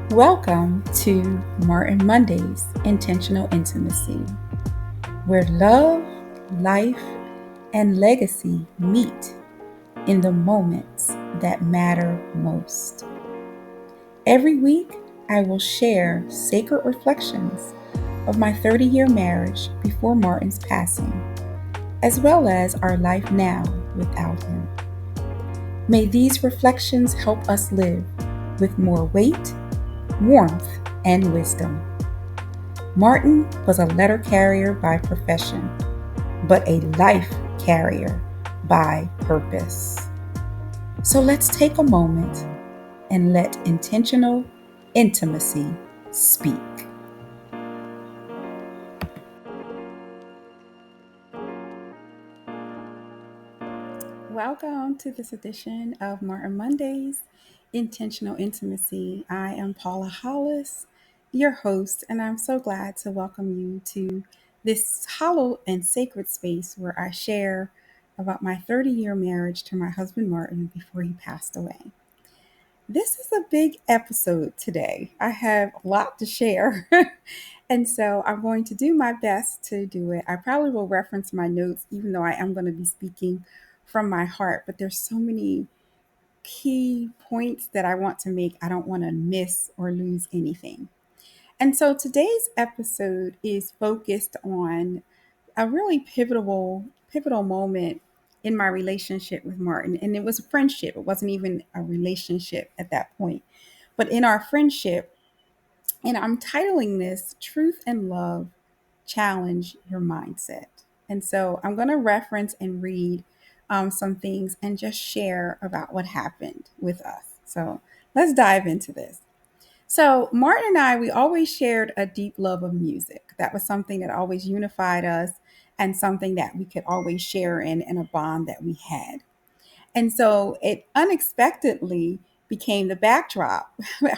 Welcome to Martin Monday's Intentional Intimacy, where love, life, and legacy meet in the moments that matter most. Every week, I will share sacred reflections of my 30-year marriage before Martin's passing, as well as our life now without him. May these reflections help us live with more weight, warmth, and wisdom. Martin was a letter carrier by profession, but a life carrier by purpose. So let's take a moment and let intentional intimacy speak. Welcome to this edition of Martin Monday's Intentional Intimacy. I am Paula Hollis, your host, and I'm so glad to welcome you to this hollow and sacred space where I share about my 30-year marriage to my husband Martin before he passed away. This is a big episode today. I have a lot to share. And so I'm going to do my best to do it. I probably will reference my notes, even though I am going to be speaking from my heart, but there's so many key points that I want to make. I don't want to miss or lose anything. And so today's episode is focused on a really pivotal moment in my relationship with Martin. And it was a friendship. It wasn't even a relationship at that point. But in our friendship, and I'm titling this Truth and Love Challenge Your Mindset. And so I'm going to reference and read some things and just share about what happened with us. So let's dive into this. So, Martin and I, we always shared a deep love of music. That was something that always unified us and something that we could always share in and a bond that we had. And so it unexpectedly became the backdrop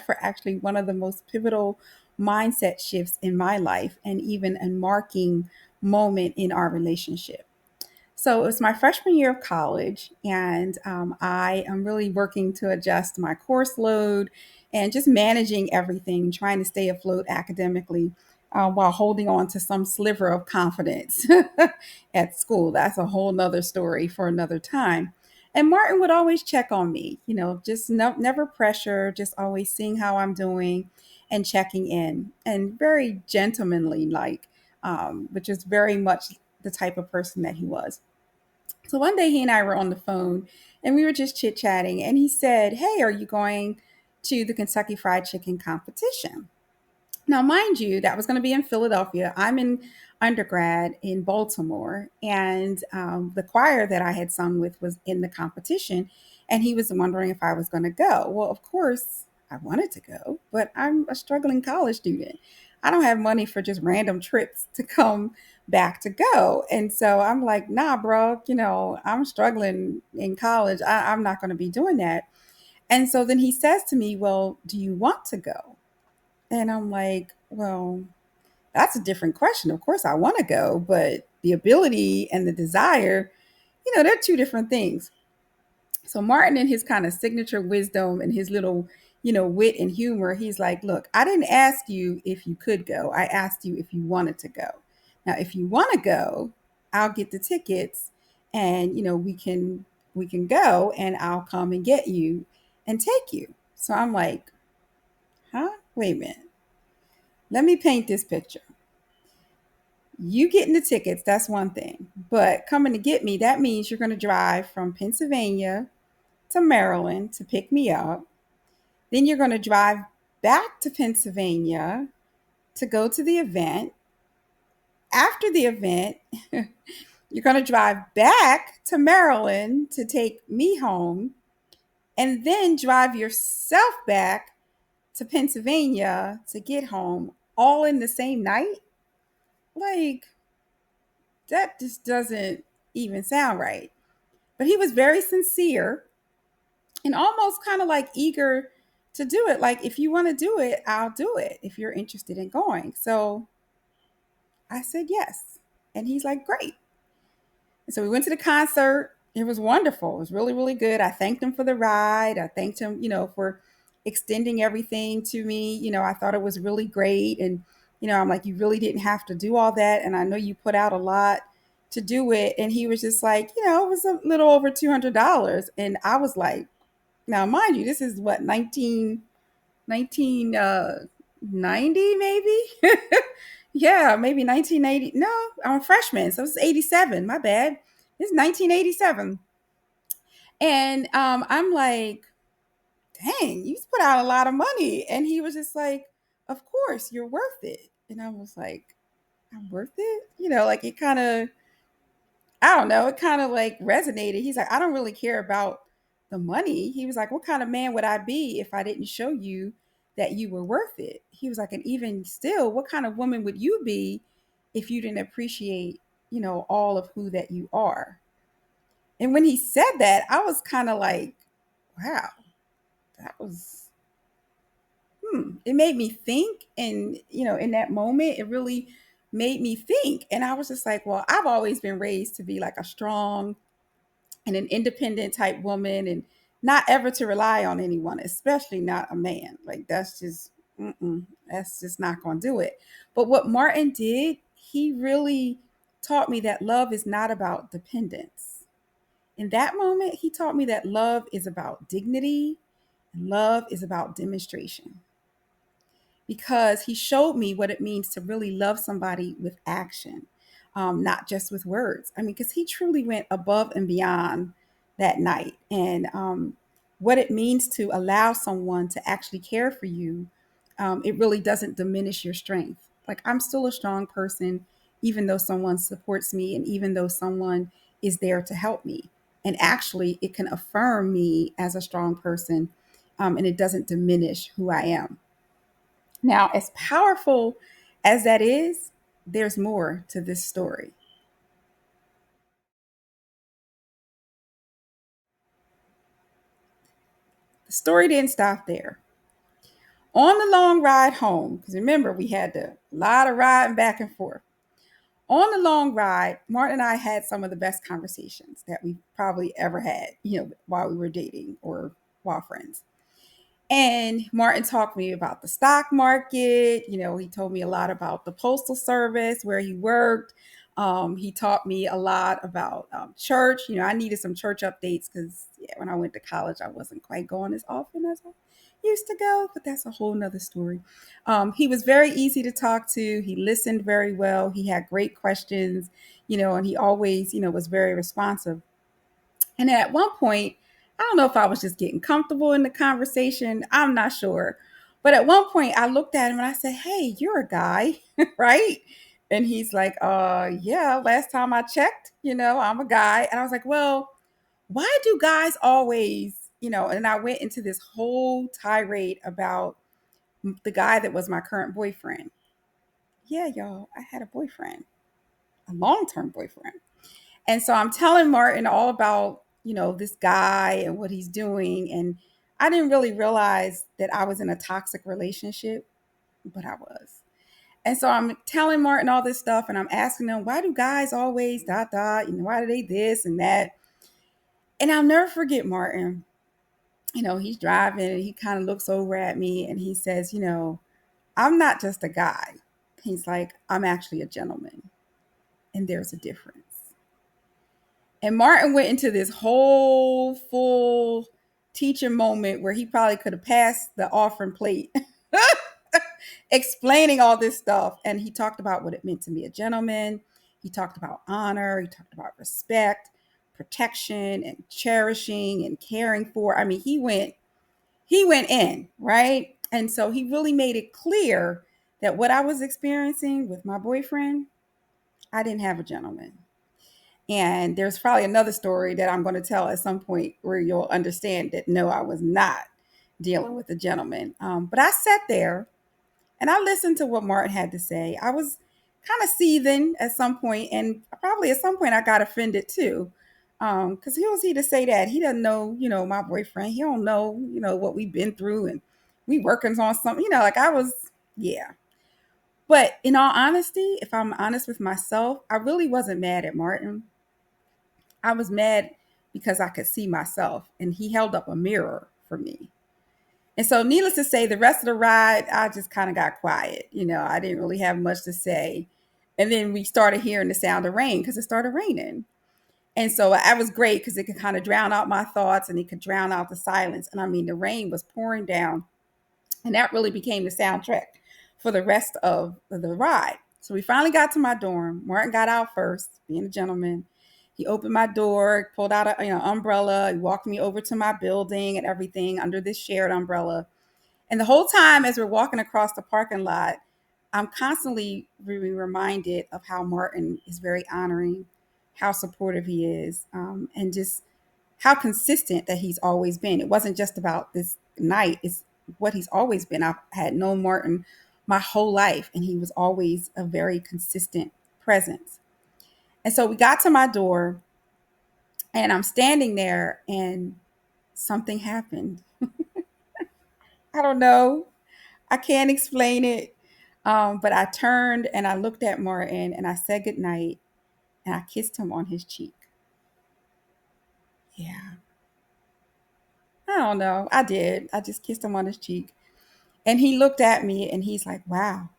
for actually one of the most pivotal mindset shifts in my life and even a marking moment in our relationship. So it was my freshman year of college, and I am really working to adjust my course load and just managing everything, trying to stay afloat academically while holding on to some sliver of confidence at school. That's a whole nother story for another time. And Martin would always check on me, just never pressure, just always seeing how I'm doing and checking in, and very gentlemanly like, which is very much the type of person that he was. So one day he and I were on the phone and we were just chit chatting, and he said, "Hey, are you going to the Kentucky Fried Chicken competition?" Now, mind you, that was going to be in Philadelphia. I'm in undergrad in Baltimore, and the choir that I had sung with was in the competition, and he was wondering if I was going to go. Well, of course, I wanted to go, but I'm a struggling college student. I don't have money for just random trips to come back to go. And so I'm like, nah, bro, I'm struggling in college. I'm not going to be doing that. And so then he says to me, "Well, do you want to go?" And I'm like, "Well, that's a different question. Of course, I want to go, but the ability and the desire, they're two different things." So Martin, in his kind of signature wisdom and his little, wit and humor, he's like, "Look, I didn't ask you if you could go. I asked you if you wanted to go. Now, if you want to go, I'll get the tickets, and we can go, and I'll come and get you and take you." So I'm like, "Huh? Wait a minute. Let me paint this picture. You getting the tickets, that's one thing. But coming to get me, that means you're going to drive from Pennsylvania to Maryland to pick me up. Then you're going to drive back to Pennsylvania to go to the event. After the event, you're going to drive back to Maryland to take me home, and then drive yourself back to Pennsylvania to get home all in the same night. Like, that just doesn't even sound right. But he was very sincere and almost kind of like eager to do it. Like, if you want to do it, I'll do it if you're interested in going. So I said yes. And he's like, "Great." And so we went to the concert. It was wonderful. It was really, really good. I thanked him for the ride. I thanked him, for extending everything to me. I thought it was really great. And, I'm like, you really didn't have to do all that. And I know you put out a lot to do it. And he was just like, it was a little over $200. And I was like, now, mind you, this is what, 1990 maybe? Yeah, maybe 1980. No, I'm a freshman. So it's 87. My bad. It's 1987. And I'm like, dang, you put out a lot of money. And he was just like, of course, you're worth it. And I was like, I'm worth it? Like it kind of, I don't know, it kind of like resonated. He's like, I don't really care about the money. He was like, what kind of man would I be if I didn't show you that you were worth it? He was like, and even still, what kind of woman would you be if you didn't appreciate, all of who that you are? And when he said that, I was kind of like, wow, that was, it made me think. And, in that moment, it really made me think. And I was just like, well, I've always been raised to be like a strong and an independent type woman and not ever to rely on anyone, especially not a man. Like that's just, that's just not going to do it. But what Martin did, he really taught me that love is not about dependence. In that moment, he taught me that love is about dignity and love is about demonstration, because he showed me what it means to really love somebody with action, not just with words. I mean, because he truly went above and beyond that night. And what it means to allow someone to actually care for you, it really doesn't diminish your strength. Like, I'm still a strong person, even though someone supports me and even though someone is there to help me. And actually, it can affirm me as a strong person, and it doesn't diminish who I am. Now, as powerful as that is, there's more to this story. The story didn't stop there. On the long ride home, because remember, we had a lot of riding back and forth. On the long ride, Martin and I had some of the best conversations that we probably ever had, while we were dating or while friends. And Martin talked to me about the stock market. He told me a lot about the postal service where he worked. He taught me a lot about church. I needed some church updates because, yeah, when I went to college, I wasn't quite going as often as I used to go, but that's a whole nother story. He was very easy to talk to. He listened very well. He had great questions, and he always, was very responsive. And at one point, I don't know if I was just getting comfortable in the conversation. I'm not sure. But at one point, I looked at him and I said, "Hey, you're a guy, right?" And he's like, yeah, last time I checked, I'm a guy." And I was like, "Well, why do guys always, And I went into this whole tirade about the guy that was my current boyfriend. Yeah, y'all, I had a boyfriend, a long term boyfriend. And so I'm telling Martin all about, this guy and what he's doing. And I didn't really realize that I was in a toxic relationship, but I was. And so I'm telling Martin all this stuff and I'm asking him, why do guys always dot dot, why do they this and that? And I'll never forget Martin. He's driving and he kind of looks over at me and he says, I'm not just a guy. He's like, I'm actually a gentleman. And there's a difference. And Martin went into this whole full teaching moment where he probably could have passed the offering plate, explaining all this stuff. And he talked about what it meant to be a gentleman. He talked about honor. He talked about respect, protection, and cherishing and caring for. I mean, he went in, right? And so he really made it clear that what I was experiencing with my boyfriend, I didn't have a gentleman. And there's probably another story that I'm going to tell at some point where you'll understand that no, I was not dealing with a gentleman. But I sat there and I listened to what Martin had to say. I was kind of seething at some point, and probably at some point I got offended too. Because who was he to say that? He doesn't know, my boyfriend. He don't know, what we've been through, and we working on something, like I was, yeah. But in all honesty, if I'm honest with myself, I really wasn't mad at Martin. I was mad because I could see myself and he held up a mirror for me. And so, needless to say, the rest of the ride, I just kind of got quiet. I didn't really have much to say. And then we started hearing the sound of rain because it started raining. And so that was great because it could kind of drown out my thoughts and it could drown out the silence. And I mean, the rain was pouring down. And that really became the soundtrack for the rest of the ride. So we finally got to my dorm. Martin got out first, being a gentleman. He opened my door, pulled out a umbrella, he walked me over to my building and everything under this shared umbrella. And the whole time as we're walking across the parking lot, I'm constantly being reminded of how Martin is very honoring, how supportive he is, and just how consistent that he's always been. It wasn't just about this night, it's what he's always been. I've had known Martin my whole life, and he was always a very consistent presence. And so we got to my door, and I'm standing there, and something happened. I don't know. I can't explain it. But I turned and I looked at Martin and I said goodnight and I kissed him on his cheek. Yeah. I don't know. I did. I just kissed him on his cheek. And he looked at me and he's like, wow.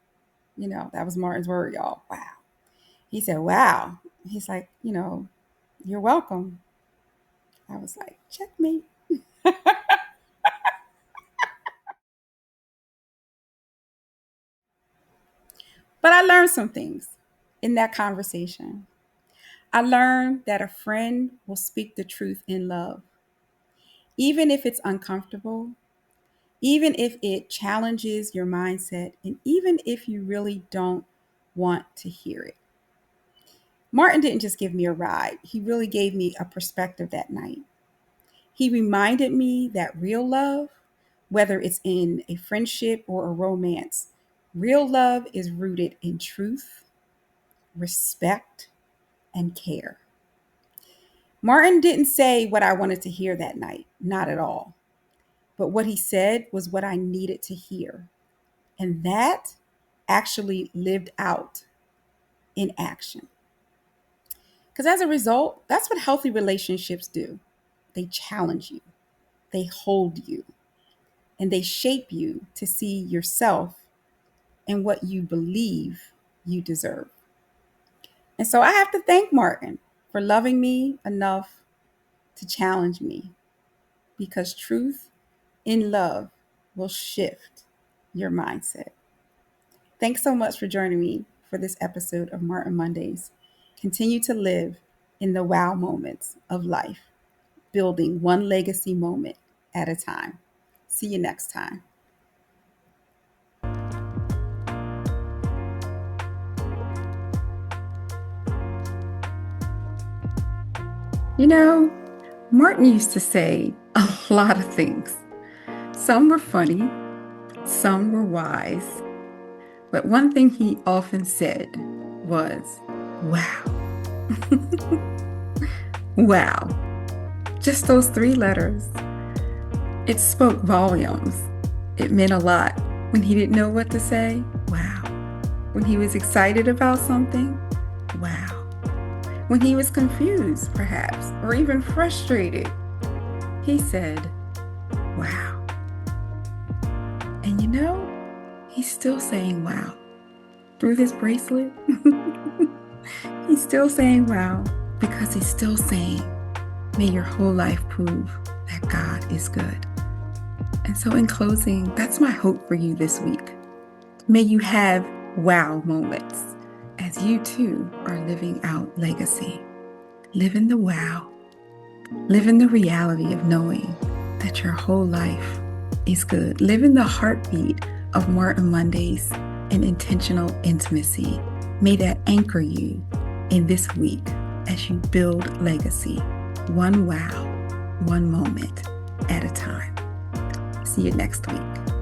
That was Martin's word, y'all. Wow. He said, wow. He's like, you're welcome. I was like, checkmate. But I learned some things in that conversation. I learned that a friend will speak the truth in love, even if it's uncomfortable, even if it challenges your mindset, and even if you really don't want to hear it. Martin didn't just give me a ride, he really gave me a perspective that night. He reminded me that real love, whether it's in a friendship or a romance, real love is rooted in truth, respect, and care. Martin didn't say what I wanted to hear that night, not at all. But what he said was what I needed to hear. And that actually lived out in action. Because as a result, that's what healthy relationships do. They challenge you, they hold you, and they shape you to see yourself and what you believe you deserve. And so I have to thank Martin for loving me enough to challenge me, because truth in love will shift your mindset. Thanks so much for joining me for this episode of Martin Mondays. Continue to live in the wow moments of life, building one legacy moment at a time. See you next time. Martin used to say a lot of things. Some were funny, some were wise, but one thing he often said was, wow. Wow. Just those 3 letters. It spoke volumes. It meant a lot. When he didn't know what to say, wow. When he was excited about something, wow. When he was confused, perhaps, or even frustrated, he said, wow. And he's still saying wow. Through this bracelet, he's still saying wow, because he's still saying, may your whole life prove that God is good. And so in closing, that's my hope for you this week. May you have wow moments as you too are living out legacy. Live in the wow. Live in the reality of knowing that your whole life is good. Live in the heartbeat of Martin Mondays and intentional intimacy. May that anchor you in this week as you build legacy, one wow, one moment at a time. See you next week.